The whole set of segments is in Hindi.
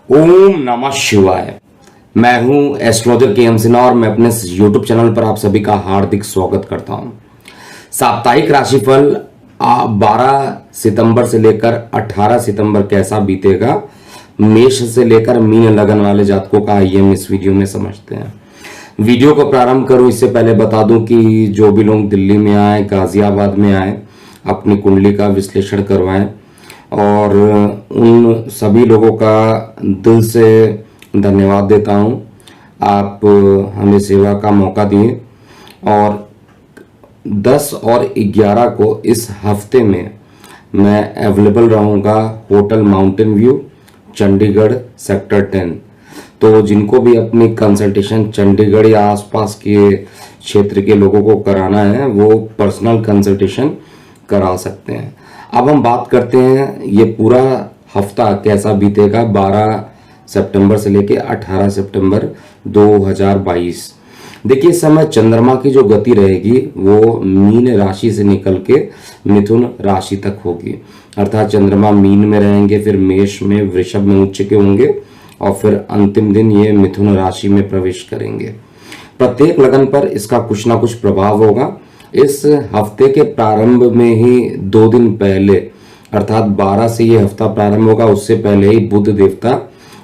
ओम नमः शिवाय। मैं हूं एस्ट्रोलॉजर के एम सिन्हा और मैं अपने यूट्यूब चैनल पर आप सभी का हार्दिक स्वागत करता हूं। साप्ताहिक राशिफल 12 सितंबर से लेकर 18 सितंबर कैसा बीतेगा, मेष से लेकर मीन लगन वाले जातकों का आइए हम इस वीडियो में समझते हैं। वीडियो को प्रारंभ करूं इससे पहले बता दूं कि जो भी लोग दिल्ली में आए, गाजियाबाद में आए, अपनी कुंडली का विश्लेषण करवाएं और उन सभी लोगों का दिल से धन्यवाद देता हूं। आप हमें सेवा का मौका दिए और 10 और 11 को इस हफ्ते में मैं अवेलेबल रहूंगा hotel mountain view, Chandigarh, sector 10। तो जिनको भी अपनी कंसल्टेशन चंडीगढ़ या आसपास के क्षेत्र के लोगों को कराना है वो पर्सनल कंसल्टेशन करा सकते हैं। अब हम बात करते हैं ये पूरा हफ्ता कैसा बीतेगा 12 सितंबर से लेकर 18 सितंबर 2022। देखिए इस समय चंद्रमा की जो गति रहेगी वो मीन राशि से निकल के मिथुन राशि तक होगी, अर्थात चंद्रमा मीन में रहेंगे, फिर मेष में, वृषभ में उच्च के होंगे और फिर अंतिम दिन ये मिथुन राशि में प्रवेश करेंगे। प्रत्येक लगन पर इसका कुछ ना कुछ प्रभाव होगा। इस हफ्ते के प्रारंभ में ही 2 दिन पहले अर्थात 12 से ये हफ्ता प्रारंभ होगा, उससे पहले ही बुध देवता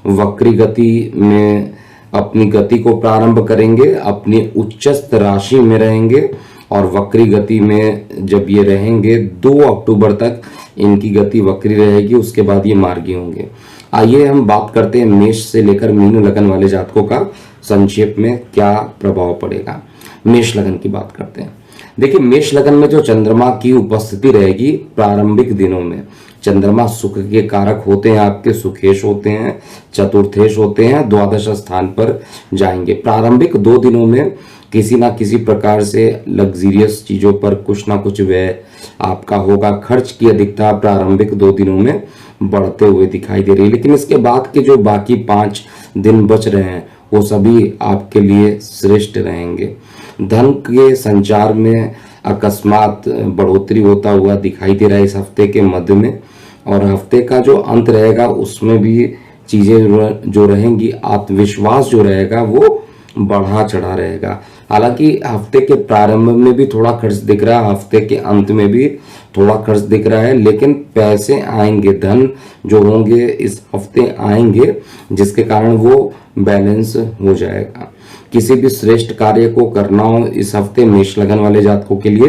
वक्री गति में अपनी गति को प्रारंभ करेंगे, अपनी उच्चस्थ राशि में रहेंगे और वक्री गति में जब ये रहेंगे 2 अक्टूबर तक इनकी गति वक्री रहेगी, उसके बाद ये मार्गी होंगे। आइए हम बात करते हैं मेष से लेकर मीन लगन वाले जातकों का संक्षेप में क्या प्रभाव पड़ेगा। मेष लगन की बात करते हैं। देखिए मेष लगन में जो चंद्रमा की उपस्थिति रहेगी प्रारंभिक दिनों में, चंद्रमा सुख के कारक होते हैं, आपके सुखेश होते हैं, चतुर्थेश होते हैं, द्वादश स्थान पर जाएंगे। प्रारंभिक 2 दिनों में किसी ना किसी प्रकार से लग्जरियस चीजों पर कुछ ना कुछ व्यय आपका होगा। खर्च की अधिकता प्रारंभिक 2 दिनों में बढ़ते हुए दिखाई दे रही है, लेकिन इसके बाद के जो बाकी 5 दिन बच रहे हैं वो सभी आपके लिए श्रेष्ठ रहेंगे। धन के संचार में अकस्मात बढ़ोतरी होता हुआ दिखाई दे रहा है इस हफ्ते के मध्य में, और हफ्ते का जो अंत रहेगा उसमें भी चीजें जो रहेंगी, आत्मविश्वास जो रहेगा वो बढ़ा चढ़ा रहेगा। हालांकि हफ्ते के प्रारंभ में भी थोड़ा खर्च दिख रहा है, हफ्ते के अंत में भी थोड़ा खर्च दिख रहा है, लेकिन पैसे आएंगे, धन जो होंगे इस हफ्ते आएंगे, जिसके कारण वो बैलेंस हो जाएगा। किसी भी श्रेष्ठ कार्य को करना हो इस हफ्ते मेष लगन वाले जातकों के लिए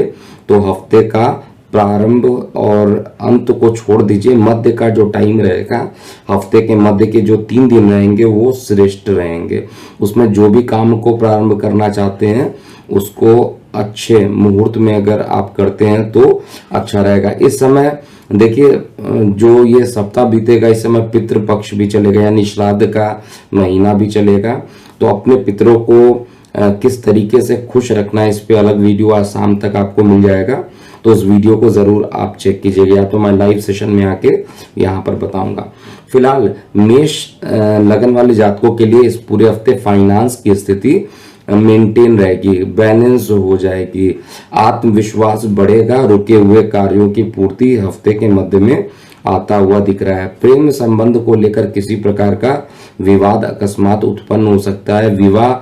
तो हफ्ते का प्रारंभ और अंत को छोड़ दीजिए, मध्य का जो टाइम रहेगा, हफ्ते के मध्य के जो 3 दिन रहेंगे वो श्रेष्ठ रहेंगे। उसमें जो भी काम को प्रारंभ करना चाहते हैं उसको अच्छे मुहूर्त में अगर आप करते हैं तो अच्छा रहेगा। इस समय देखिए जो ये सप्ताह बीतेगा इस समय पितृपक्ष भी चलेगा, यानी श्राद्ध का महीना भी चलेगा, तो अपने पितरों को किस तरीके से खुश रखना है इस पे अलग वीडियो आज शाम तक आपको मिल जाएगा, तो उस वीडियो को जरूर आप चेक कीजिएगा, या तो मैं लाइव सेशन में आके यहाँ पर बताऊंगा। फिलहाल मेष लगन वाले जातकों के लिए इस पूरे हफ्ते फाइनेंस की स्थिति मेंटेन रहेगी, बैलेंस हो जाएगी, आत्मविश्वास बढ़ेगा, रुके हुए कार्यों की पूर्ति हफ्ते के मध्य में आता हुआ दिख रहा है। प्रेम संबंध को लेकर किसी प्रकार का विवाद अकस्मात उत्पन्न हो सकता है। विवाह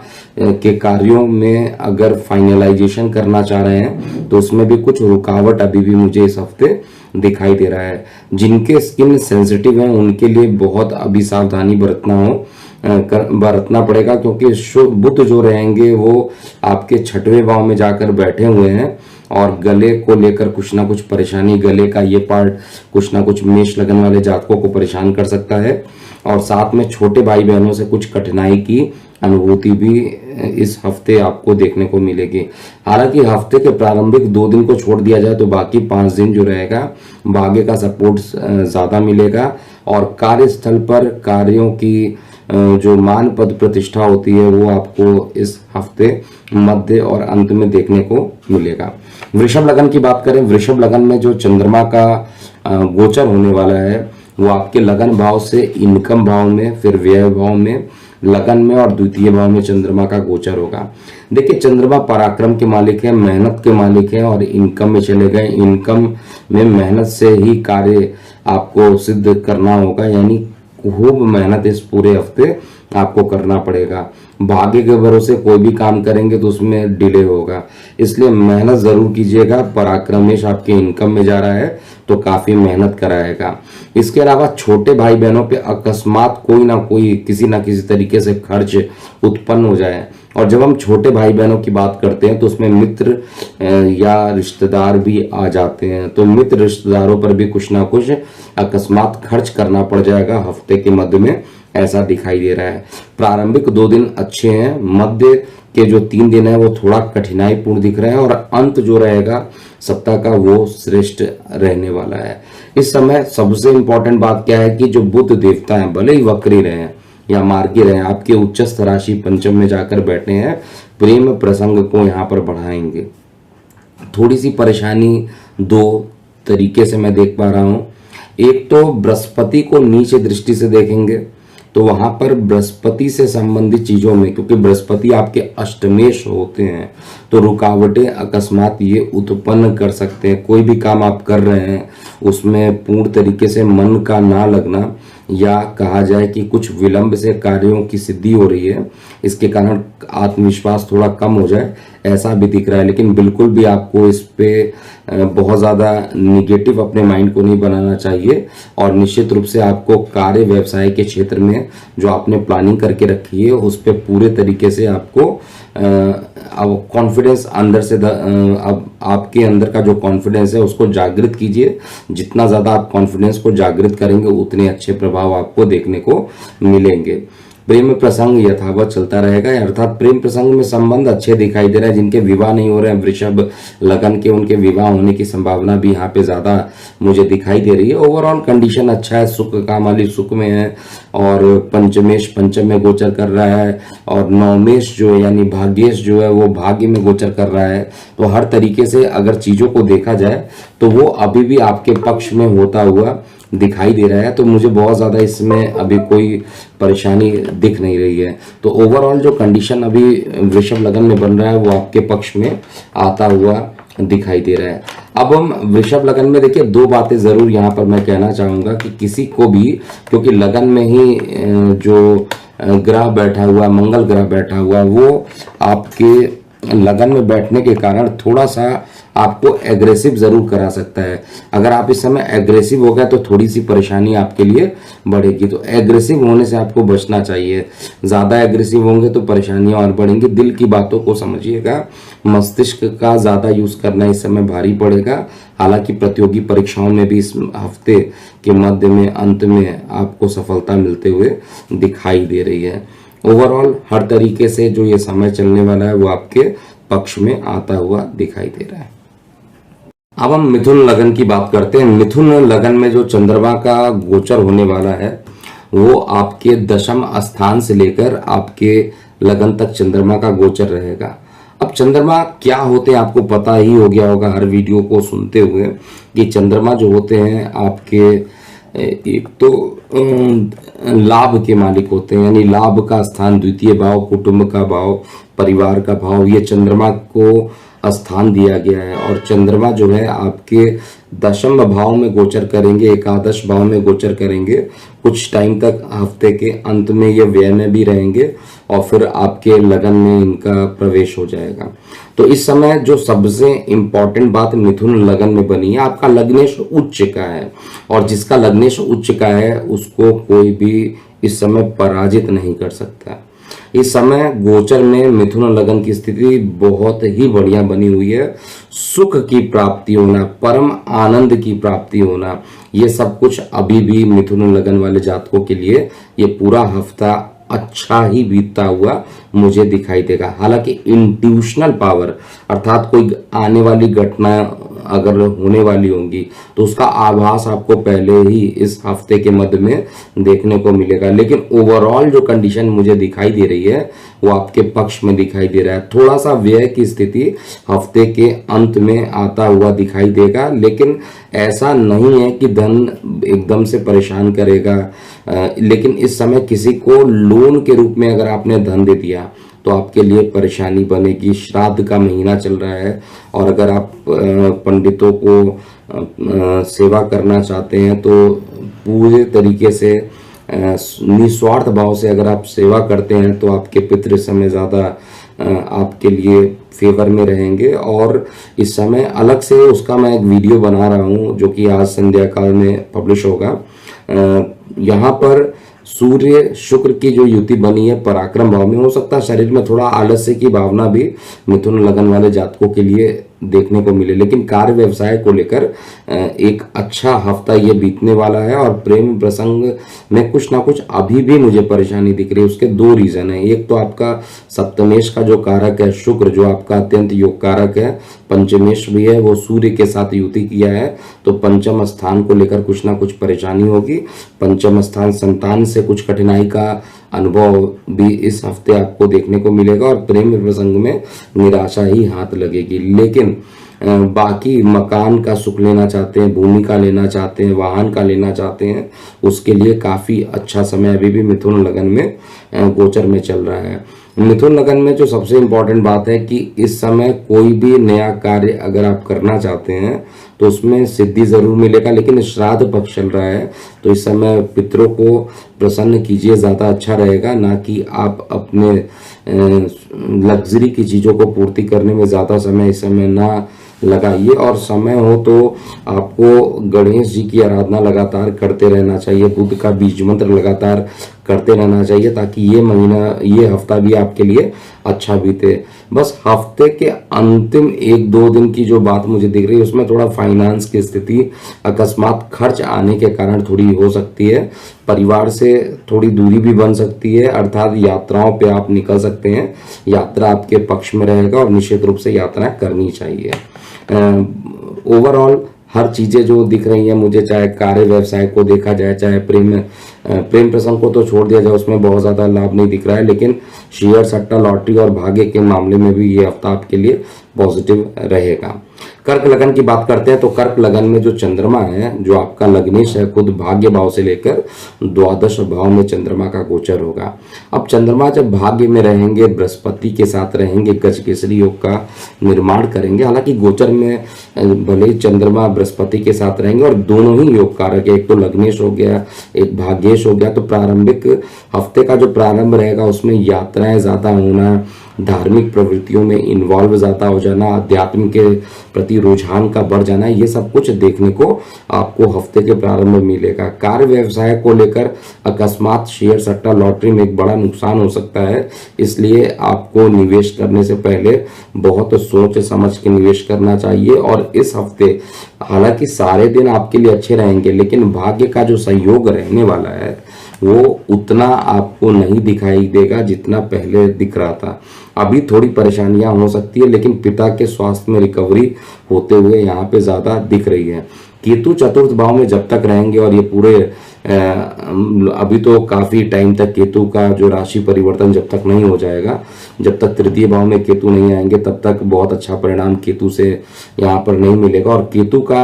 के कार्यों में अगर फाइनलाइजेशन करना चाह रहे हैं तो उसमें भी कुछ रुकावट अभी भी मुझे इस हफ्ते दिखाई दे रहा है। जिनके स्किन सेंसिटिव है उनके लिए बहुत अभी सावधानी बरतना पड़ेगा, क्योंकि बुध जो रहेंगे वो आपके 6वें भाव में जाकर बैठे हुए हैं और गले को लेकर कुछ ना कुछ परेशानी, गले का ये पार्ट कुछ ना कुछ मेष लगन वाले जातकों को परेशान कर सकता है, और साथ में छोटे भाई बहनों से कुछ कठिनाई की अनुभूति भी इस हफ्ते आपको देखने को मिलेगी। हालांकि हफ्ते के प्रारंभिक 2 दिन को छोड़ दिया जाए तो बाकी 5 दिन जो रहेगा भाग्य का सपोर्ट ज्यादा मिलेगा, और कार्यस्थल पर कार्यों की जो मान पद प्रतिष्ठा होती है वो आपको इस हफ्ते मध्य और अंत में देखने को मिलेगा। वृषभ लगन की बात करें, वृषभ लगन में जो चंद्रमा का गोचर होने वाला है वो आपके लगन भाव से इनकम भाव में, फिर व्यय भाव में, लगन में और द्वितीय भाव में चंद्रमा का गोचर होगा। देखिए चंद्रमा पराक्रम के मालिक है, मेहनत के मालिक है और इनकम में चले गए। इनकम में मेहनत से ही कार्य आपको सिद्ध करना होगा, यानी खूब मेहनत इस पूरे हफ्ते आपको करना पड़ेगा। भाग्य के भरोसे कोई भी काम करेंगे तो उसमें डिले होगा, इसलिए मेहनत जरूर कीजिएगा। पराक्रमेश आपके इनकम में जा रहा है तो काफी मेहनत कराएगा। इसके अलावा छोटे भाई बहनों पे अकस्मात कोई ना कोई किसी ना किसी तरीके से खर्च उत्पन्न हो जाए, और जब हम छोटे भाई बहनों की बात करते हैं तो उसमें मित्र या रिश्तेदार भी आ जाते हैं, तो मित्र रिश्तेदारों पर भी कुछ ना कुछ अकस्मात खर्च करना पड़ जाएगा हफ्ते के मध्य में, ऐसा दिखाई दे रहा है। प्रारंभिक 2 दिन अच्छे हैं, मध्य के जो 3 दिन है वो थोड़ा कठिनाईपूर्ण दिख रहे हैं, और अंत जो रहेगा सप्ताह का वो श्रेष्ठ रहने वाला है। इस समय सबसे इंपॉर्टेंट बात क्या है कि जो बुध देवता है भले ही वक्री रहे हैं या मार्गी रहे हैं, आपके उच्चस्थ राशि पंचम में जाकर बैठे हैं, प्रेम प्रसंग को यहाँ पर बढ़ाएंगे। थोड़ी सी परेशानी 2 तरीके से मैं देख पा रहा हूं। एक तो बृहस्पति को नीचे दृष्टि से देखेंगे तो वहां पर बृहस्पति से संबंधित चीजों में, क्योंकि बृहस्पति आपके अष्टमेश होते हैं, तो रुकावटें अकस्मात ये उत्पन्न कर सकते हैं। कोई भी काम आप कर रहे हैं उसमें पूर्ण तरीके से मन का ना लगना, या कहा जाए कि कुछ विलंब से कार्यों की सिद्धि हो रही है, इसके कारण आत्मविश्वास थोड़ा कम हो जाए, ऐसा भी दिख रहा है। लेकिन बिल्कुल भी आपको इस पे बहुत ज़्यादा निगेटिव अपने माइंड को नहीं बनाना चाहिए, और निश्चित रूप से आपको कार्य व्यवसाय के क्षेत्र में जो आपने प्लानिंग करके रखी है उस पर पूरे तरीके से आपको अब कॉन्फिडेंस अंदर से अब आपके अंदर का जो कॉन्फिडेंस है उसको जागृत कीजिए। जितना ज़्यादा आप कॉन्फिडेंस को जागृत करेंगे उतने अच्छे प्रभाव आपको देखने को मिलेंगे। प्रेम प्रसंग यथावत चलता रहेगा, अर्थात प्रेम प्रसंग में संबंध अच्छे दिखाई दे रहे हैं। जिनके विवाह नहीं हो रहे हैं वृषभ लगन के, उनके विवाह होने की संभावना भी यहाँ पे ज्यादा मुझे दिखाई दे रही है। ओवरऑल कंडीशन अच्छा है, सुख का मालिक सुख में है, और पंचमेश पंचम में गोचर कर रहा है, और नवमेश जो है यानी भाग्येश जो है वो भाग्य में गोचर कर रहा है। तो हर तरीके से अगर चीजों को देखा जाए तो वो अभी भी आपके पक्ष में होता हुआ दिखाई दे रहा है, तो मुझे बहुत ज़्यादा इसमें अभी कोई परेशानी दिख नहीं रही है। तो ओवरऑल जो कंडीशन अभी वृषभ लगन में बन रहा है वो आपके पक्ष में आता हुआ दिखाई दे रहा है। अब हम वृषभ लगन में देखिए 2 बातें ज़रूर यहाँ पर मैं कहना चाहूँगा कि किसी को भी, क्योंकि लगन में ही जो ग्रह बैठा हुआ, मंगल ग्रह बैठा हुआ, वो आपके लगन में बैठने के कारण थोड़ा सा आपको एग्रेसिव जरूर करा सकता है। अगर आप इस समय एग्रेसिव हो गए तो थोड़ी सी परेशानी आपके लिए बढ़ेगी, तो एग्रेसिव होने से आपको बचना चाहिए। ज़्यादा एग्रेसिव होंगे तो परेशानियां और बढ़ेंगी। दिल की बातों को समझिएगा, मस्तिष्क का ज़्यादा यूज़ करना इस समय भारी पड़ेगा। हालांकि प्रतियोगी परीक्षाओं में भी इस हफ्ते के मध्य में अंत में आपको सफलता मिलते हुए दिखाई दे रही है। ओवरऑल हर तरीके से जो ये समय चलने वाला है वो आपके पक्ष में आता हुआ दिखाई दे रहा है। अब हम मिथुन लगन की बात करते हैं। मिथुन लगन में जो चंद्रमा का गोचर होने वाला है वो आपके 10वें स्थान से लेकर आपके लगन तक चंद्रमा का गोचर रहेगा। अब चंद्रमा क्या होते हैं आपको पता ही हो गया होगा हर वीडियो को सुनते हुए, कि चंद्रमा जो होते हैं आपके एक तो लाभ के मालिक होते हैं, यानी लाभ का स्थान, द्वितीय भाव, कुटुंब का भाव, परिवार का भाव, ये चंद्रमा को स्थान दिया गया है। और चंद्रमा जो है आपके 10वें भाव में गोचर करेंगे, एकादश भाव में गोचर करेंगे। कुछ टाइम तक हफ्ते के अंत में ये व्यय में भी रहेंगे और फिर आपके लगन में इनका प्रवेश हो जाएगा। तो इस समय जो सबसे इंपॉर्टेंट बात मिथुन लगन में बनी है, आपका लग्नेश उच्च का है, और जिसका लग्नेश उच्च का है उसको कोई भी इस समय पराजित नहीं कर सकता। इस समय गोचर में मिथुन लगन की स्थिति बहुत ही बढ़िया बनी हुई है। सुख की प्राप्ति होना, परम आनंद की प्राप्ति होना, ये सब कुछ अभी भी मिथुन लगन वाले जातकों के लिए ये पूरा हफ्ता अच्छा ही बीतता हुआ मुझे दिखाई देगा। हालांकि इंट्यूशनल पावर, अर्थात कोई आने वाली घटना अगर होने वाली होंगी तो उसका आभास आपको पहले ही इस हफ्ते के मध्य में देखने को मिलेगा। लेकिन ओवरऑल जो कंडीशन मुझे दिखाई दे रही है वो आपके पक्ष में दिखाई दे रहा है। थोड़ा सा व्यय की स्थिति हफ्ते के अंत में आता हुआ दिखाई देगा, लेकिन ऐसा नहीं है कि धन एकदम से परेशान करेगा। लेकिन इस समय किसी को लोन के रूप में अगर आपने धन दे दिया तो आपके लिए परेशानी बनेगी। श्राद्ध का महीना चल रहा है, और अगर आप पंडितों को सेवा करना चाहते हैं तो पूरे तरीके से निस्वार्थ भाव से अगर आप सेवा करते हैं तो आपके पितृ इस समय ज़्यादा आपके लिए फेवर में रहेंगे। और इस समय अलग से उसका मैं एक वीडियो बना रहा हूँ जो कि आज संध्या काल में पब्लिश होगा। यहाँ पर सूर्य शुक्र की जो युति बनी है पराक्रम भाव में, हो सकता है शरीर में थोड़ा आलस्य की भावना भी मिथुन लगन वाले जातकों के लिए देखने को मिले, लेकिन कार्य व्यवसाय को लेकर एक अच्छा हफ्ता ये बीतने वाला है। और प्रेम प्रसंग में कुछ ना कुछ अभी भी मुझे परेशानी दिख रही है। उसके दो रीजन है। एक तो आपका सप्तमेश का जो कारक है शुक्र, जो आपका अत्यंत योग कारक है, पंचमेश भी है, वो सूर्य के साथ युति किया है, तो पंचम स्थान को लेकर कुछ ना कुछ परेशानी होगी। पंचम स्थान संतान से कुछ कठिनाई का अनुभव भी इस हफ्ते आपको देखने को मिलेगा और प्रेम प्रसंग में निराशा ही हाथ लगेगी। लेकिन बाकी मकान का सुख लेना चाहते हैं, भूमि का लेना चाहते हैं, वाहन का लेना चाहते हैं, उसके लिए काफी अच्छा समय अभी भी मिथुन लगन में गोचर में चल रहा है। मिथुन लगन में जो सबसे इम्पोर्टेंट बात है कि इस समय कोई भी नया कार्य अगर आप करना चाहते हैं तो उसमें सिद्धि जरूर मिलेगा, लेकिन श्राद्ध पक्ष चल रहा है तो इस समय पितरों को प्रसन्न कीजिए, ज़्यादा अच्छा रहेगा। ना कि आप अपने लग्जरी की चीज़ों को पूर्ति करने में ज़्यादा समय इस समय ना लगाइए। और समय हो तो आपको गणेश जी की आराधना लगातार करते रहना चाहिए, बुद्ध का बीज मंत्र लगातार करते रहना चाहिए, ताकि ये महीना, ये हफ्ता भी आपके लिए अच्छा बीते। बस हफ्ते के अंतिम 1-2 दिन की जो बात मुझे दिख रही है उसमें थोड़ा फाइनेंस की स्थिति, अकस्मात खर्च आने के कारण थोड़ी हो सकती है। परिवार से थोड़ी दूरी भी बन सकती है, अर्थात यात्राओं पे आप निकल सकते हैं। यात्रा आपके पक्ष में रहेगा और निश्चित रूप से यात्रा करनी चाहिए। ओवरऑल हर चीजें जो दिख रही हैं मुझे, चाहे कार्य व्यवसाय को देखा जाए, चाहे प्रेम प्रसंग को तो छोड़ दिया जाए, उसमें बहुत ज्यादा लाभ नहीं दिख रहा है, लेकिन शेयर, सट्टा, लॉटरी और भाग्य के मामले में भी ये हफ्ता आपके लिए पॉजिटिव रहेगा। कर्क लगन की बात करते हैं तो कर्क लगन में जो चंद्रमा है, जो आपका लग्नेश है, खुद भाग्य भाव से लेकर द्वादश भाव में चंद्रमा का गोचर होगा। अब चंद्रमा जब भाग्य में रहेंगे, बृहस्पति के साथ रहेंगे, गज केसरी योग का निर्माण करेंगे। हालांकि गोचर में भले ही चंद्रमा बृहस्पति के साथ रहेंगे और दोनों ही योग कारक है, एक तो लग्नेश हो गया, एक भाग्येश हो गया, तो प्रारंभिक हफ्ते का जो प्रारंभ रहेगा उसमें यात्राएं ज्यादा होना, धार्मिक प्रवृत्तियों में इन्वॉल्व ज्यादा हो जाना, अध्यात्म के प्रति रुझान का बढ़ जाना, ये सब कुछ देखने को आपको हफ्ते के प्रारंभ में मिलेगा। कार्य व्यवसाय को लेकर अकस्मात शेयर, सट्टा, लॉटरी में एक बड़ा नुकसान हो सकता है, इसलिए आपको निवेश करने से पहले बहुत सोच समझ के निवेश करना चाहिए। और इस हफ्ते हालांकि सारे दिन आपके लिए अच्छे रहेंगे, लेकिन भाग्य का जो सहयोग रहने वाला है वो उतना आपको नहीं दिखाई देगा जितना पहले दिख रहा था। अभी थोड़ी परेशानियां हो सकती है, लेकिन पिता के स्वास्थ्य में रिकवरी होते हुए यहाँ पे ज्यादा दिख रही है। केतु चतुर्थ भाव में जब तक रहेंगे और ये पूरे अभी तो काफी टाइम तक केतु का जो राशि परिवर्तन जब तक नहीं हो जाएगा, जब तक तृतीय भाव में केतु नहीं आएंगे, तब तक बहुत अच्छा परिणाम केतु से यहाँ पर नहीं मिलेगा। और केतु का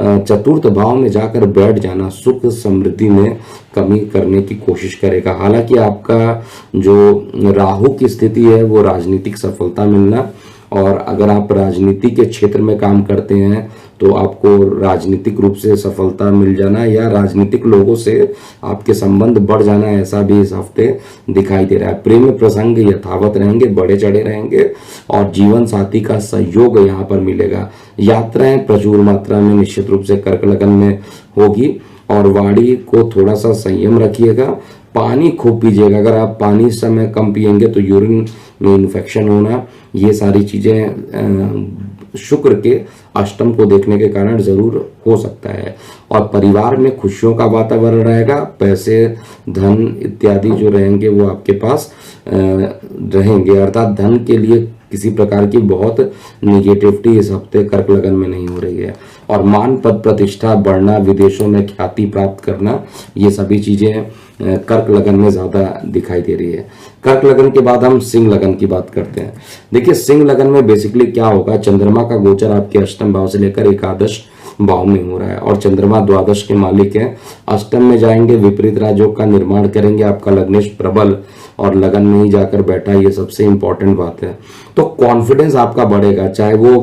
चतुर्थ भाव में जाकर बैठ जाना सुख समृद्धि में कमी करने की कोशिश करेगा। हालांकि आपका जो राहु की स्थिति है वो राजनीतिक सफलता मिलना, और अगर आप राजनीति के क्षेत्र में काम करते हैं तो आपको राजनीतिक रूप से सफलता मिल जाना या राजनीतिक लोगों से आपके संबंध बढ़ जाना, ऐसा भी इस हफ्ते दिखाई दे रहा है। प्रेम प्रसंग यथावत रहेंगे, बड़े चढ़े रहेंगे और जीवन साथी का सहयोग यहाँ पर मिलेगा। यात्राएं प्रचुर मात्रा में निश्चित रूप से कर्क लगन में होगी और वाणी को थोड़ा सा संयम रखिएगा। पानी खूब पीजिएगा, अगर आप पानी इस समय कम पिएंगे तो यूरिन में इन्फेक्शन होना, ये सारी चीजें शुक्र के अष्टम को देखने के कारण जरूर हो सकता है। और परिवार में खुशियों का वातावरण रहेगा, पैसे, धन इत्यादि जो रहेंगे वो आपके पास रहेंगे, अर्थात धन के लिए किसी प्रकार की बहुत निगेटिविटी इस हफ्ते कर्क लगन में नहीं हो रही है। और मान, पद, प्रतिष्ठा बढ़ना, विदेशों में ख्याति प्राप्त करना, ये सभी चीजें कर्क लगन में ज्यादा दिखाई दे रही है। कर्क लगन के बाद हम सिंह लगन की बात करते हैं। देखिए सिंह लगन में बेसिकली क्या होगा, चंद्रमा का गोचर आपके अष्टम भाव से लेकर एकादश भाव में हो रहा है और चंद्रमा द्वादश के मालिक हैं। अष्टम में जाएंगे, विपरीत राजयोग का निर्माण करेंगे, आपका लग्नेश प्रबल और लगन में ही जाकर बैठा, ये सबसे इंपॉर्टेंट बात है। तो कॉन्फिडेंस आपका बढ़ेगा, चाहे वो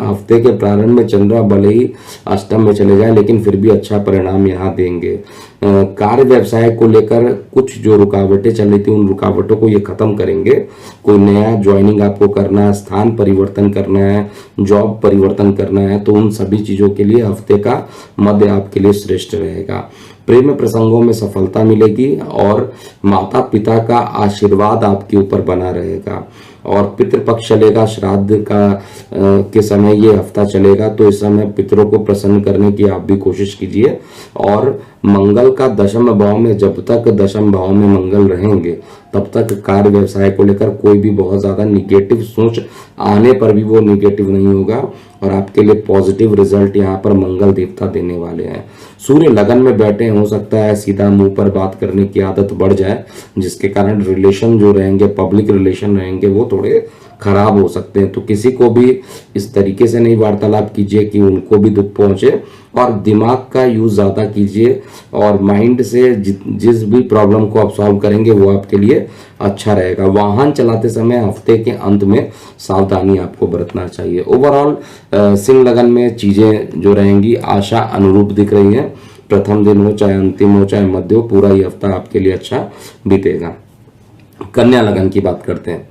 हफ्ते के प्रारंभ में चंद्रमा भले ही अष्टम में चले जाए लेकिन फिर भी अच्छा परिणाम यहाँ देंगे। कार्य व्यवसाय को लेकर कुछ जो रुकावटें चल रही थी उन रुकावटों को ये खत्म करेंगे। कोई नया ज्वाइनिंग आपको करना है, स्थान परिवर्तन करना है, जॉब परिवर्तन करना है, तो उन सभी चीजों के लिए हफ्ते का मध्य आपके लिए श्रेष्ठ रहेगा। प्रेम प्रसंगों में सफलता मिलेगी और माता पिता का आशीर्वाद आपके ऊपर बना रहेगा। और पितृपक्ष चलेगा, श्राद्ध के समय ये हफ्ता चलेगा, तो इस समय पितरों को प्रसन्न करने की आप भी कोशिश कीजिए। और मंगल का दशम भाव में, जब तक दशम भाव में मंगल रहेंगे तब तक कार्य व्यवसाय को लेकर कोई भी बहुत ज्यादा निगेटिव सोच आने पर भी वो निगेटिव नहीं होगा और आपके लिए पॉजिटिव रिजल्ट यहाँ पर मंगल देवता देने वाले हैं। सूर्य लगन में बैठे, हो सकता है सीधा मुंह पर बात करने की आदत बढ़ जाए, जिसके कारण रिलेशन जो रहेंगे, पब्लिक रिलेशन रहेंगे, वो थोड़े खराब हो सकते हैं। तो किसी को भी इस तरीके से नहीं वार्तालाप कीजिए कि उनको भी दुख पहुंचे, और दिमाग का यूज ज्यादा कीजिए और माइंड से जिस भी प्रॉब्लम को आप सॉल्व करेंगे वो आपके लिए अच्छा रहेगा। वाहन चलाते समय हफ्ते के अंत में सावधानी आपको बरतना चाहिए। ओवरऑल सिंह लगन में चीजें जो रहेंगी आशा अनुरूप दिख रही है। प्रथम दिन हो चाहे अंतिम हो चाहे मध्य हो, पूरा ये हफ्ता आपके लिए अच्छा बीतेगा। कन्या लगन की बात करते हैं।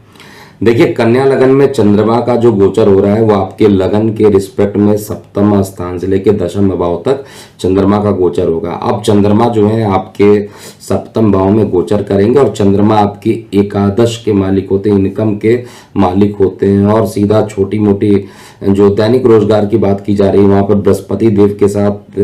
देखिए, कन्या लगन में चंद्रमा का जो गोचर हो रहा है वो आपके लगन के रिस्पेक्ट में सप्तम स्थान से लेकर दशम भाव तक चंद्रमा का गोचर होगा। अब चंद्रमा जो है आपके सप्तम भाव में गोचर करेंगे और चंद्रमा आपकी एकादश के मालिक होते हैं, इनकम के मालिक होते हैं। और सीधा छोटी मोटी जो दैनिक रोजगार की बात की जा रही है वहां पर बृहस्पति देव के साथ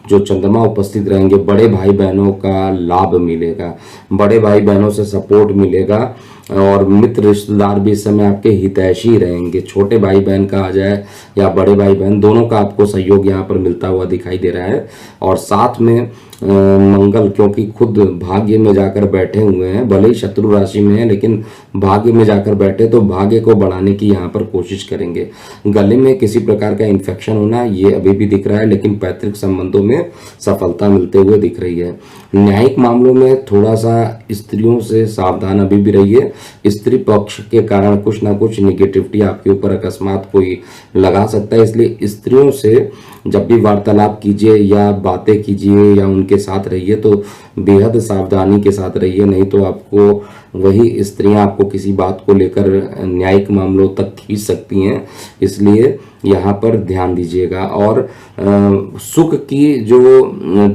जो चंद्रमा उपस्थित रहेंगे, बड़े भाई बहनों का लाभ मिलेगा, बड़े भाई बहनों से सपोर्ट मिलेगा। और मित्र रिश्तेदार भी इस समय आपके हितैषी रहेंगे। छोटे भाई बहन का आ जाए या बड़े भाई बहन, दोनों का आपको सहयोग यहाँ पर मिलता हुआ दिखाई दे रहा है। और साथ में मंगल, क्योंकि खुद भाग्य में जाकर बैठे हुए हैं, भले ही शत्रु राशि में है लेकिन भाग्य में जाकर बैठे, तो भाग्य को बढ़ाने की यहाँ पर कोशिश करेंगे। गले में किसी प्रकार का इन्फेक्शन होना ये अभी भी दिख रहा है, लेकिन पैतृक संबंधों में सफलता मिलते हुए दिख रही है। न्यायिक मामलों में थोड़ा सा स्त्रियों से सावधान अभी भी रहिए। स्त्री पक्ष के कारण कुछ ना कुछ निगेटिविटी आपके ऊपर अकस्मात कोई लगा सकता है, इसलिए स्त्रियों से जब भी वार्तालाप कीजिए या बातें कीजिए या उनके साथ रहिए तो बेहद सावधानी के साथ रहिए, नहीं तो आपको वही स्त्रियां आपको किसी बात को लेकर न्यायिक मामलों तक खींच सकती हैं, इसलिए यहाँ पर ध्यान दीजिएगा। और सुख की जो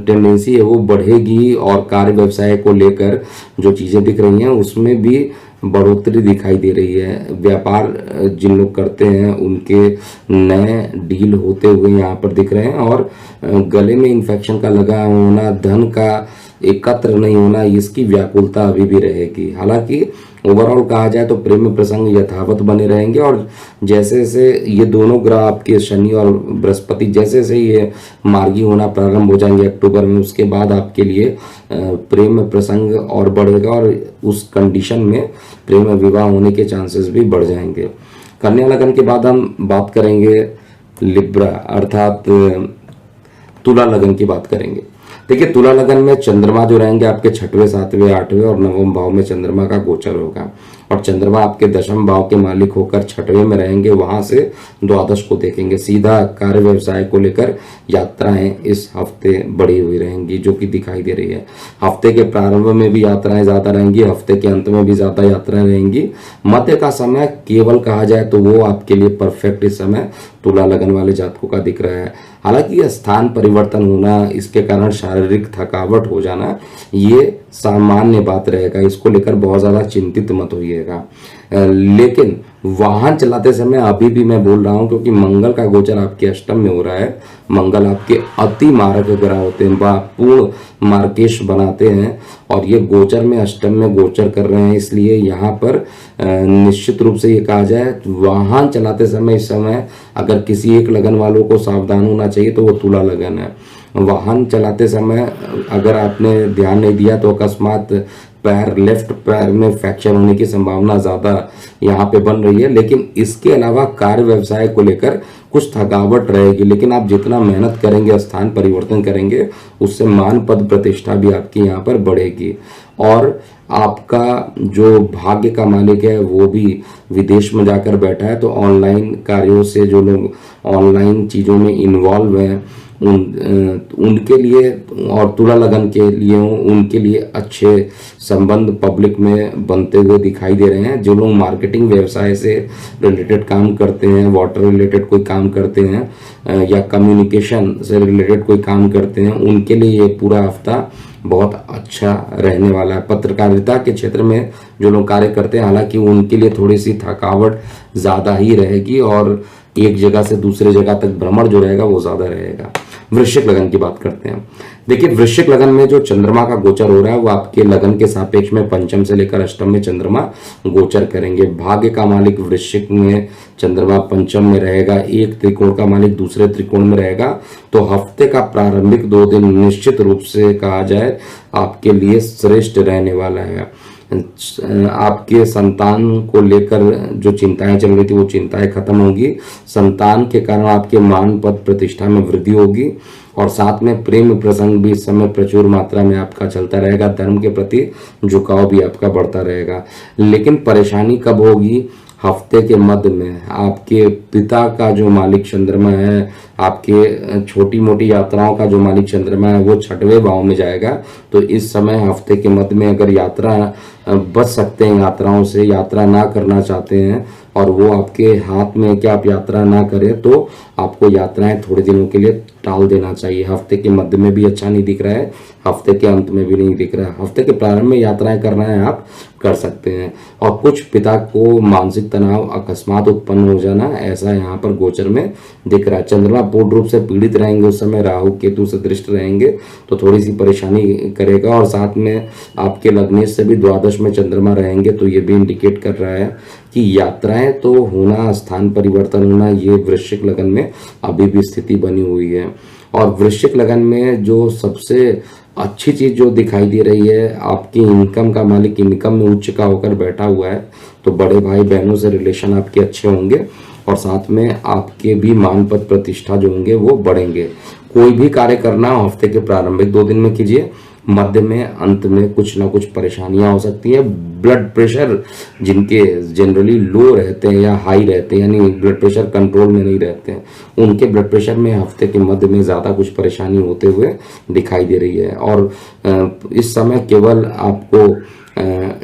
टेंडेंसी है वो बढ़ेगी और कार्य व्यवसाय को लेकर जो चीजें दिख रही हैं उसमें भी बढ़ोतरी दिखाई दे रही है। व्यापार जिन लोग करते हैं उनके नए डील होते हुए यहाँ पर दिख रहे हैं। और गले में इन्फेक्शन का लगा होना, धन का एकत्र नहीं होना, इसकी व्याकुलता अभी भी रहेगी। हालांकि ओवरऑल कहा जाए तो प्रेम प्रसंग यथावत बने रहेंगे। और जैसे जैसे ये दोनों ग्रह आपके शनि और बृहस्पति जैसे जैसे ये मार्गी होना प्रारंभ हो जाएंगे अक्टूबर में, उसके बाद आपके लिए प्रेम प्रसंग और बढ़ेगा और उस कंडीशन में प्रेम विवाह होने के चांसेस भी बढ़ जाएंगे। कन्या लगन के बाद हम बात करेंगे लिब्रा अर्थात तुला लगन की बात करेंगे। देखिए, तुला लगन में चंद्रमा जो रहेंगे आपके 6वें 7वें 8वें और 9वें भाव में चंद्रमा का गोचर होगा और चंद्रमा आपके दशम भाव के मालिक होकर 6वें में रहेंगे, वहां से द्वादश को देखेंगे। सीधा कार्य व्यवसाय को लेकर यात्राएं इस हफ्ते बढ़ी हुई रहेंगी जो कि दिखाई दे रही है। हफ्ते के प्रारंभ में भी यात्राएं ज्यादा रहेंगी, हफ्ते के अंत में भी ज्यादा यात्राएं रहेंगी। मध्य का समय केवल कहा जाए तो वो आपके लिए परफेक्ट इस समय तुला लगन वाले जातकों का दिख रहा है। हालांकि स्थान परिवर्तन होना, इसके कारण शारीरिक थकावट हो जाना, ये सामान्य बात रहेगा, इसको लेकर बहुत ज्यादा चिंतित मत होइएगा। लेकिन वाहन चलाते समय अभी भी मैं बोल रहा हूं, क्योंकि मंगल का गोचर आपके अष्टम में हो रहा है। मंगल आपके अति मारक ग्रह होते हैं, पूर्ण मार्केश बनाते हैं और ये गोचर में अष्टम में गोचर कर रहे हैं, इसलिए यहाँ पर निश्चित रूप से ये कहा जाए वाहन चलाते समय इस समय अगर किसी एक लगन वालों को सावधान होना चाहिए तो वो तुला लगन है। वाहन चलाते समय अगर आपने ध्यान नहीं दिया तो अकस्मात लेफ्ट पैर में फ्रैक्चर होने की संभावना ज्यादा यहाँ पे बन रही है। लेकिन इसके अलावा कार्य व्यवसाय को लेकर कुछ थकावट रहेगी, लेकिन आप जितना मेहनत करेंगे, स्थान परिवर्तन करेंगे, उससे मान पद प्रतिष्ठा भी आपकी यहाँ पर बढ़ेगी। और आपका जो भाग्य का मालिक है वो भी विदेश में जाकर बैठा है, तो ऑनलाइन कार्यों से जो लोग ऑनलाइन चीजों में इन्वॉल्व हैं उनके लिए और तुला लगन के लिए उनके लिए अच्छे संबंध पब्लिक में बनते हुए दिखाई दे रहे हैं। जो लोग मार्केटिंग व्यवसाय से रिलेटेड काम करते हैं, वाटर रिलेटेड कोई काम करते हैं या कम्युनिकेशन से रिलेटेड कोई काम करते हैं, उनके लिए ये पूरा हफ्ता बहुत अच्छा रहने वाला है। पत्रकारिता के क्षेत्र में जो लोग कार्य करते हैं, हालांकि उनके लिए थोड़ी सी थकावट ज़्यादा ही रहेगी और एक जगह से दूसरे जगह तक भ्रमण जो रहेगा वो ज़्यादा रहेगा। वृश्चिक लगन की बात करते हैं। देखिए, वृश्चिक लगन में जो चंद्रमा का गोचर हो रहा है वो आपके लगन के सापेक्ष में पंचम से लेकर अष्टम में चंद्रमा गोचर करेंगे। भाग्य का मालिक वृश्चिक में चंद्रमा पंचम में रहेगा, एक त्रिकोण का मालिक दूसरे त्रिकोण में रहेगा। तो हफ्ते का प्रारंभिक 2 दिन निश्चित रूप से कहा जाए आपके लिए श्रेष्ठ रहने वाला है। आपके संतान को लेकर जो चिंताएं चल रही थी वो चिंताएं खत्म होगी। संतान के कारण आपके मान पद प्रतिष्ठा में वृद्धि होगी और साथ में प्रेम प्रसंग भी इस समय प्रचुर मात्रा में आपका चलता रहेगा। धर्म के प्रति झुकाव भी आपका बढ़ता रहेगा। लेकिन परेशानी कब होगी? हफ्ते के मध्य में आपके पिता का जो मालिक चंद्रमा है, आपके छोटी मोटी यात्राओं का जो मालिक चंद्रमा है वो 6वें भाव में जाएगा। तो इस समय हफ्ते के मध्य में अगर यात्रा बच सकते हैं, यात्राओं से यात्रा ना करना चाहते हैं और वो आपके हाथ में है कि आप यात्रा ना करें, तो आपको यात्राएं थोड़े दिनों के लिए टाल देना चाहिए। हफ्ते के मध्य में भी अच्छा नहीं दिख रहा है, हफ्ते के अंत में भी नहीं दिख रहा है। हफ्ते के प्रारंभ में यात्राएं करना है आप कर सकते हैं। और कुछ पिता को मानसिक तनाव अकस्मात उत्पन्न हो जाना, ऐसा यहाँ पर गोचर में दिख रहा है। चंद्रमा पूर्ण रूप से पीड़ित रहेंगे, उस समय राहु केतु से दृष्ट रहेंगे तो थोड़ी सी परेशानी करेगा। और साथ में आपके लग्नेश से भी द्वादश में चंद्रमा रहेंगे तो ये भी इंडिकेट कर रहा है कि यात्राएं तो होना, स्थान परिवर्तन होना, ये वृश्चिक लगन में अभी भी स्थिति बनी हुई है। और वृश्चिक लगन में जो सबसे अच्छी चीज जो दिखाई दे रही है, आपकी इनकम का मालिक इनकम में उच्च का होकर बैठा हुआ है, तो बड़े भाई बहनों से रिलेशन आपके अच्छे होंगे और साथ में आपके भी मान पद प्रतिष्ठा जो होंगे वो बढ़ेंगे। कोई भी कार्य करना हफ्ते के प्रारंभिक 2 दिन में कीजिए, मध्य में अंत में कुछ ना कुछ परेशानियां हो सकती है। ब्लड प्रेशर जिनके जनरली लो रहते हैं या हाई रहते हैं, यानी ब्लड प्रेशर कंट्रोल में नहीं रहते हैं, उनके ब्लड प्रेशर में हफ्ते के मध्य में ज़्यादा कुछ परेशानी होते हुए दिखाई दे रही है। और इस समय केवल आपको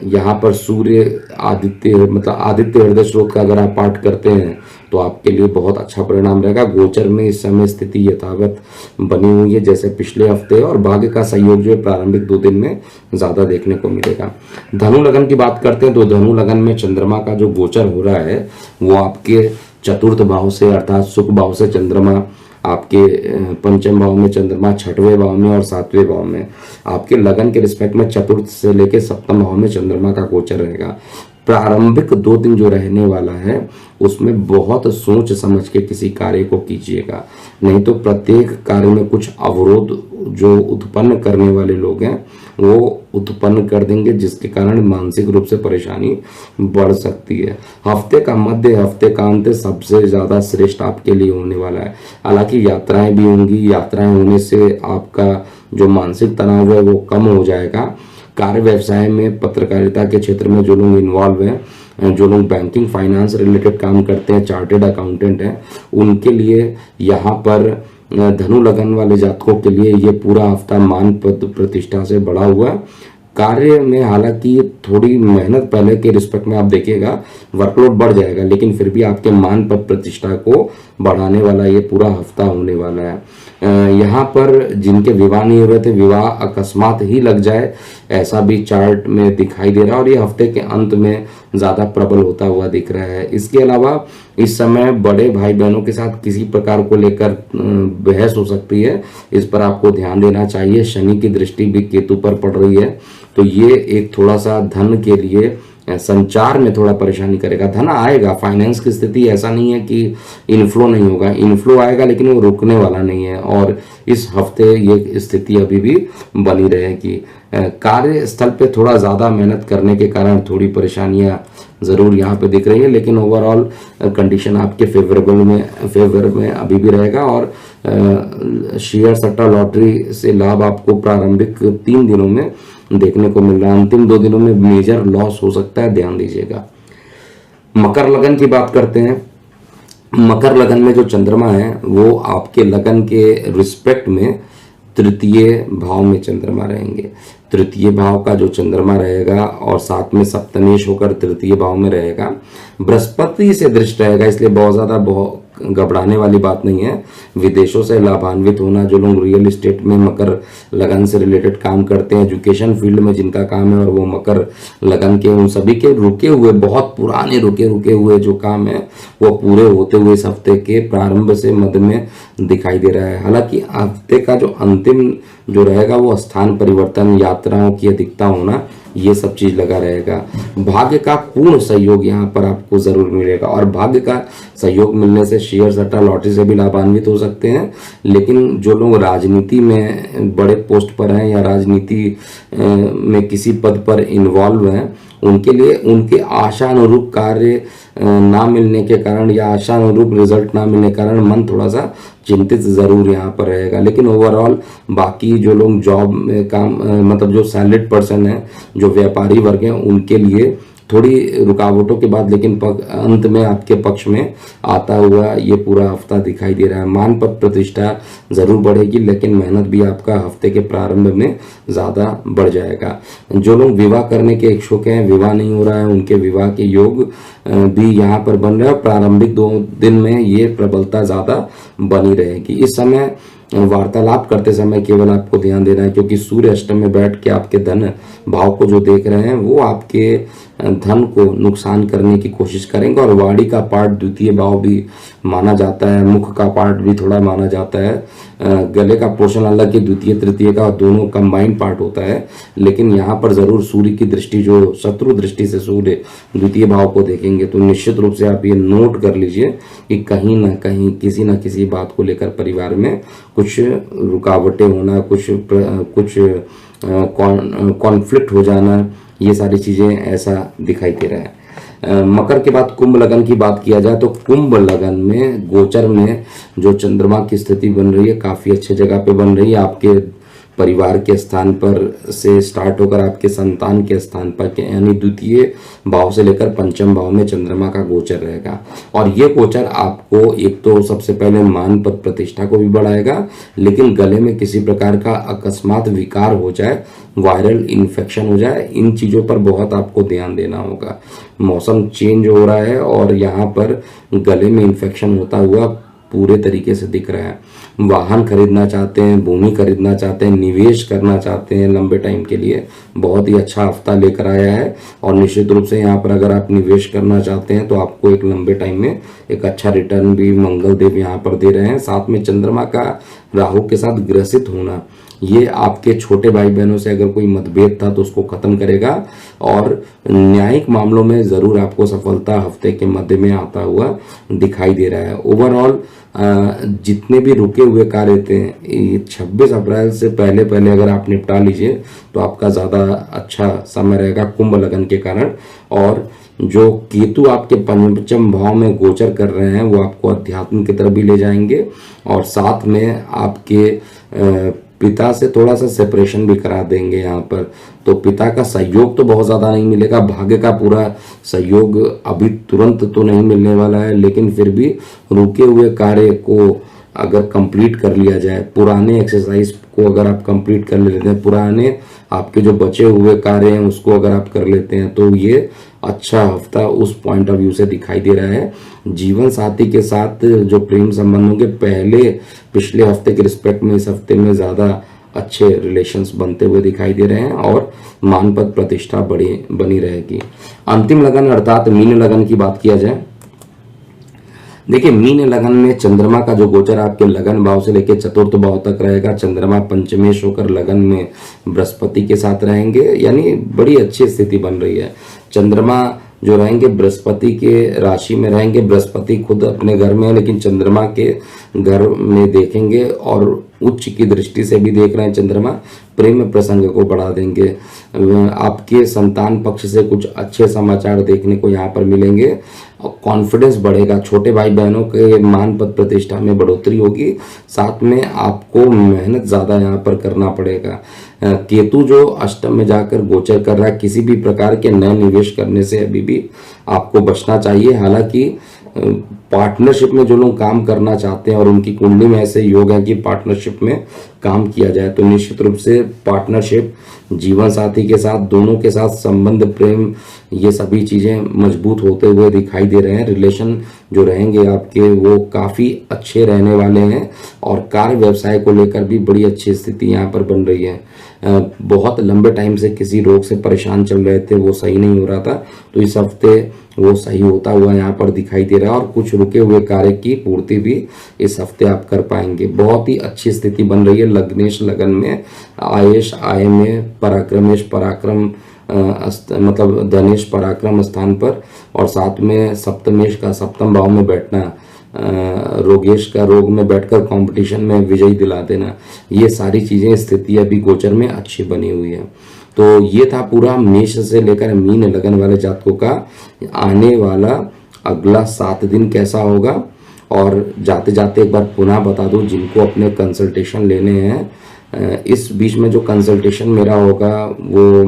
यहाँ पर सूर्य आदित्य मतलब आदित्य हृदय स्रोत का अगर आप पाठ करते हैं तो आपके लिए बहुत अच्छा परिणाम रहेगा। गोचर में इस समय स्थिति यथावत बनी हुई है जैसे पिछले हफ्ते, और भाग्य का सहयोग जो है प्रारंभिक 2 दिन में ज्यादा देखने को मिलेगा। धनु लगन की बात करते हैं तो धनु लगन में चंद्रमा का जो गोचर हो रहा है वो आपके चतुर्थ भाव से अर्थात सुख भाव से चंद्रमा, आपके पंचम भाव में चंद्रमा, 6वें भाव में और 7वें भाव में, आपके लगन के रिस्पेक्ट में चतुर्थ से लेके सप्तम भाव में चंद्रमा का गोचर रहेगा। प्रारंभिक 2 दिन जो रहने वाला है उसमें बहुत सोच समझ के किसी कार्य को कीजिएगा, नहीं तो प्रत्येक कार्य में कुछ अवरोध जो उत्पन्न करने वाले लोग हैं वो उत्पन्न कर देंगे, जिसके कारण मानसिक रूप से परेशानी बढ़ सकती है। हफ्ते का मध्य, हफ्ते का अंत सबसे ज्यादा श्रेष्ठ आपके लिए होने वाला है। हालांकि यात्राएं भी होंगी, यात्राएं होने से आपका जो मानसिक तनाव है वो कम हो जाएगा। कार्य व्यवसाय में, पत्रकारिता के क्षेत्र में जो लोग इन्वॉल्व हैं, जो लोग बैंकिंग फाइनेंस रिलेटेड काम करते हैं, चार्टेड अकाउंटेंट हैं, उनके लिए यहाँ पर धनु लगन वाले जातकों के लिए ये पूरा हफ्ता मान पद प्रतिष्ठा से बढ़ा हुआ कार्य में, हालांकि थोड़ी मेहनत पहले के रिस्पेक्ट में आप देखिएगा वर्कलोड बढ़ जाएगा, लेकिन फिर भी आपके मान पद प्रतिष्ठा को बढ़ाने वाला ये पूरा हफ्ता होने वाला है। यहाँ पर जिनके विवाह नहीं हो रहे थे, विवाह अकस्मात ही लग जाए ऐसा भी चार्ट में दिखाई दे रहा है और ये हफ्ते के अंत में ज्यादा प्रबल होता हुआ दिख रहा है। इसके अलावा इस समय बड़े भाई बहनों के साथ किसी प्रकार को लेकर बहस हो सकती है, इस पर आपको ध्यान देना चाहिए। शनि की दृष्टि भी केतु पर पड़ रही है तो ये एक थोड़ा सा धन के लिए संचार में थोड़ा परेशानी करेगा। धन आएगा, फाइनेंस की स्थिति ऐसा नहीं है कि इनफ्लो नहीं होगा, इनफ्लो आएगा लेकिन वो रुकने वाला नहीं है और इस हफ्ते ये स्थिति अभी भी बनी रहेगी। कार्य स्थल पे थोड़ा ज़्यादा मेहनत करने के कारण थोड़ी परेशानियां ज़रूर यहाँ पे दिख रही है, लेकिन ओवरऑल कंडीशन आपके फेवर में अभी भी रहेगा। और शेयर सट्टा लॉटरी से लाभ आपको प्रारंभिक 3 दिनों में देखने को मिल रहा है, अंतिम 2 दिनों में मेजर लॉस हो सकता है, ध्यान दीजिएगा। मकर लगन की बात करते हैं। मकर लगन में जो चंद्रमा है वो आपके लगन के रिस्पेक्ट में तृतीय भाव में चंद्रमा रहेंगे। तृतीय भाव का जो चंद्रमा रहेगा और साथ में सप्तमेश होकर तृतीय भाव में रहेगा, बृहस्पति से दृष्ट रहेगा, इसलिए बहुत ज्यादा घबराने वाली बात नहीं है। विदेशों से लाभान्वित होना, जो लोग रियल एस्टेट में मकर लगन से रिलेटेड काम करते हैं, एजुकेशन फील्ड में जिनका काम है और वो मकर लगन के, उन सभी के रुके हुए, बहुत पुराने रुके हुए जो काम है वो पूरे होते हुए इस हफ्ते के प्रारंभ से मध्य में दिखाई दे रहा है। हालांकि हफ्ते का जो अंतिम जो रहेगा वो स्थान परिवर्तन, यात्राओं की अधिकता होना, ये सब चीज लगा रहेगा। भाग्य का पूर्ण सहयोग यहाँ पर आपको जरूर मिलेगा और भाग्य का सहयोग मिलने से शेयर सट्टा लॉटरी से भी लाभान्वित हो सकते हैं। लेकिन जो लोग राजनीति में बड़े पोस्ट पर हैं या राजनीति में किसी पद पर इन्वॉल्व हैं, उनके लिए उनके आशानुरूप कार्य ना मिलने के कारण या आशानुरूप रिजल्ट ना मिलने के कारण मन थोड़ा सा चिंतित जरूर यहाँ पर रहेगा। लेकिन ओवरऑल बाकी जो लोग जॉब में काम मतलब जो सैलरीड पर्सन है, जो व्यापारी वर्ग हैं, उनके लिए थोड़ी रुकावटों के बाद लेकिन अंत में आपके पक्ष में आता हुआ ये पूरा हफ्ता दिखाई दे रहा है। मान पद प्रतिष्ठा जरूर बढ़ेगी, लेकिन मेहनत भी आपका हफ्ते के प्रारंभ में ज्यादा बढ़ जाएगा। जो लोग विवाह करने के इच्छुक हैं, विवाह नहीं हो रहा है, उनके विवाह के योग भी यहाँ पर बन रहे हैं। प्रारंभिक 2 दिन में ये प्रबलता ज्यादा बनी रहेगी। इस समय वार्तालाप करते समय केवल आपको ध्यान देना है, क्योंकि सूर्य अष्टम में बैठ के आपके धन भाव को जो देख रहे हैं वो आपके धन को नुकसान करने की कोशिश करेंगे। और वाणी का पार्ट द्वितीय भाव भी माना जाता है, मुख का पार्ट भी थोड़ा माना जाता है, गले का पोषण अलग के द्वितीय तृतीय का दोनों कंबाइंड पार्ट होता है। लेकिन यहाँ पर जरूर सूर्य की दृष्टि, जो शत्रु दृष्टि से सूर्य द्वितीय भाव को देखेंगे, तो निश्चित रूप से आप ये नोट कर लीजिए कि कहीं ना कहीं किसी न किसी बात को लेकर परिवार में कुछ रुकावटें होना, कुछ कॉन्फ्लिक्ट हो जाना, ये सारी चीजें ऐसा दिखाई दे रहा है। मकर के बाद कुंभ लगन की बात किया जाए तो कुंभ लगन में गोचर में जो चंद्रमा की स्थिति बन रही है काफी अच्छे जगह पे बन रही है। आपके परिवार के स्थान पर से स्टार्ट होकर आपके संतान के स्थान पर, यानी द्वितीय भाव से लेकर पंचम भाव में चंद्रमा का गोचर रहेगा। और ये गोचर आपको एक तो सबसे पहले मान पद प्रतिष्ठा को भी बढ़ाएगा, लेकिन गले में किसी प्रकार का अकस्मात विकार हो जाए, वायरल इन्फेक्शन हो जाए, इन चीजों पर बहुत आपको ध्यान देना होगा। मौसम चेंज हो रहा है और यहाँ पर गले में इन्फेक्शन होता हुआ पूरे तरीके से दिख रहा है। वाहन खरीदना चाहते हैं, भूमि खरीदना चाहते हैं, निवेश करना चाहते हैं लंबे टाइम के लिए, बहुत ही अच्छा हफ्ता लेकर आया है। और निश्चित रूप से यहाँ पर अगर आप निवेश करना चाहते हैं तो आपको एक लंबे टाइम में एक अच्छा रिटर्न भी मंगल देव यहाँ पर दे रहे हैं। साथ में चंद्रमा का राहु के साथ ग्रसित होना, ये आपके छोटे भाई बहनों से अगर कोई मतभेद था तो उसको खत्म करेगा और न्यायिक मामलों में जरूर आपको सफलता हफ्ते के मध्य में आता हुआ दिखाई दे रहा है। ओवरऑल जितने भी रुके हुए कार्य थे 26 अप्रैल से पहले पहले अगर आप निपटा लीजिए तो आपका ज्यादा अच्छा समय रहेगा कुंभ लगन के कारण। और जो केतु आपके पंचम भाव में गोचर कर रहे हैं वो आपको अध्यात्म की तरफ भी ले जाएंगे और साथ में आपके पिता से थोड़ा सा सेपरेशन भी करा देंगे यहाँ पर। तो पिता का सहयोग तो बहुत ज्यादा नहीं मिलेगा, भाग्य का पूरा सहयोग अभी तुरंत तो नहीं मिलने वाला है, लेकिन फिर भी रुके हुए कार्य को अगर कंप्लीट कर लिया जाए, पुराने एक्सरसाइज को अगर आप कंप्लीट कर लेते हैं, पुराने आपके जो बचे हुए कार्य हैं उसको अगर आप कर लेते हैं तो ये अच्छा हफ्ता उस पॉइंट ऑफ व्यू से दिखाई दे रहा है। जीवन साथी के साथ जो प्रेम संबंधों के पिछले हफ्ते के रिस्पेक्ट में इस हफ्ते में ज्यादा अच्छे रिलेशंस बनते हुए दिखाई दे रहे हैं और मान पद प्रतिष्ठा बनी रहेगी। अंतिम लगन अर्थात मीन लगन की बात किया जाए, देखिए मीन लगन में चंद्रमा का जो गोचर आपके लगन भाव से लेकर चतुर्थ भाव तक रहेगा। चंद्रमा पंचमेश होकर लगन में बृहस्पति के साथ रहेंगे, यानी बड़ी अच्छी स्थिति बन रही है। चंद्रमा जो रहेंगे बृहस्पति के राशि में रहेंगे, बृहस्पति खुद अपने घर में है लेकिन चंद्रमा के घर में देखेंगे और उच्च की दृष्टि से भी देख रहे हैं चंद्रमा, प्रेम प्रसंग को बढ़ा देंगे। आपके संतान पक्ष से कुछ अच्छे समाचार देखने को यहाँ पर मिलेंगे और कॉन्फिडेंस बढ़ेगा। छोटे भाई बहनों के मान पद प्रतिष्ठा में बढ़ोतरी होगी, साथ में आपको मेहनत ज्यादा यहाँ पर करना पड़ेगा। केतु जो अष्टम में जाकर गोचर कर रहा है, किसी भी प्रकार के नए निवेश करने से अभी भी आपको बचना चाहिए। हालांकि पार्टनरशिप में जो लोग काम करना चाहते हैं और उनकी कुंडली में ऐसे योग है कि पार्टनरशिप में काम किया जाए, तो निश्चित रूप से पार्टनरशिप, जीवन साथी के साथ, दोनों के साथ संबंध, प्रेम, ये सभी चीजें मजबूत होते हुए दिखाई दे रहे हैं। रिलेशन जो रहेंगे आपके वो काफी अच्छे रहने वाले हैं और कार्य व्यवसाय को लेकर भी बड़ी अच्छी स्थिति यहाँ पर बन रही है। बहुत लंबे टाइम से किसी रोग से परेशान चल रहे थे, वो सही नहीं हो रहा था, तो इस हफ्ते वो सही होता हुआ यहाँ पर दिखाई दे रहा है और कुछ रुके हुए कार्य की पूर्ति भी इस हफ्ते आप कर पाएंगे। बहुत ही अच्छी स्थिति बन रही है। लग्नेश लगन में, आयेश आय में, पराक्रमेश पराक्रम मतलब धनेश पराक्रम स्थान पर, और साथ में सप्तमेश का सप्तम भाव में बैठना, रोगेश का रोग में बैठकर कंपटीशन में विजयी दिला देना, ये सारी चीजें स्थिति अभी गोचर में अच्छी बनी हुई है। तो ये था पूरा मेष से लेकर मीन लगन वाले जातकों का आने वाला अगला 7 दिन कैसा होगा। और जाते जाते एक बार पुनः बता दूं, जिनको अपने कंसल्टेशन लेने हैं, इस बीच में जो कंसल्टेशन मेरा होगा वो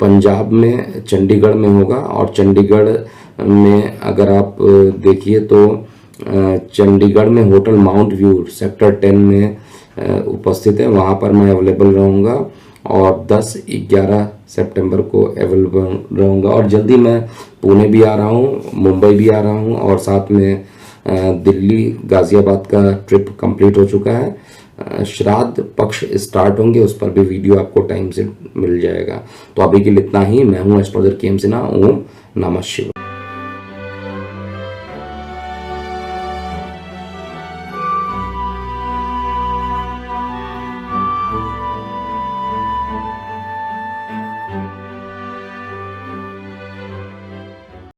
पंजाब में चंडीगढ़ में होगा। और चंडीगढ़ में अगर आप देखिए तो चंडीगढ़ में होटल माउंट व्यू सेक्टर 10 में उपस्थित है, वहाँ पर मैं अवेलेबल रहूँगा और 10-11 सितंबर को अवेलेबल रहूँगा। और जल्दी मैं पुणे भी आ रहा हूँ, मुंबई भी आ रहा हूँ और साथ में दिल्ली गाजियाबाद का ट्रिप कंप्लीट हो चुका है। श्राद्ध पक्ष स्टार्ट होंगे, उस पर भी वीडियो आपको टाइम से मिल जाएगा। तो अभी के लिए इतना ही। मैं हूँ एस्ट्रोलॉजर के एम सिन्हा। ओम नमः शिवाय।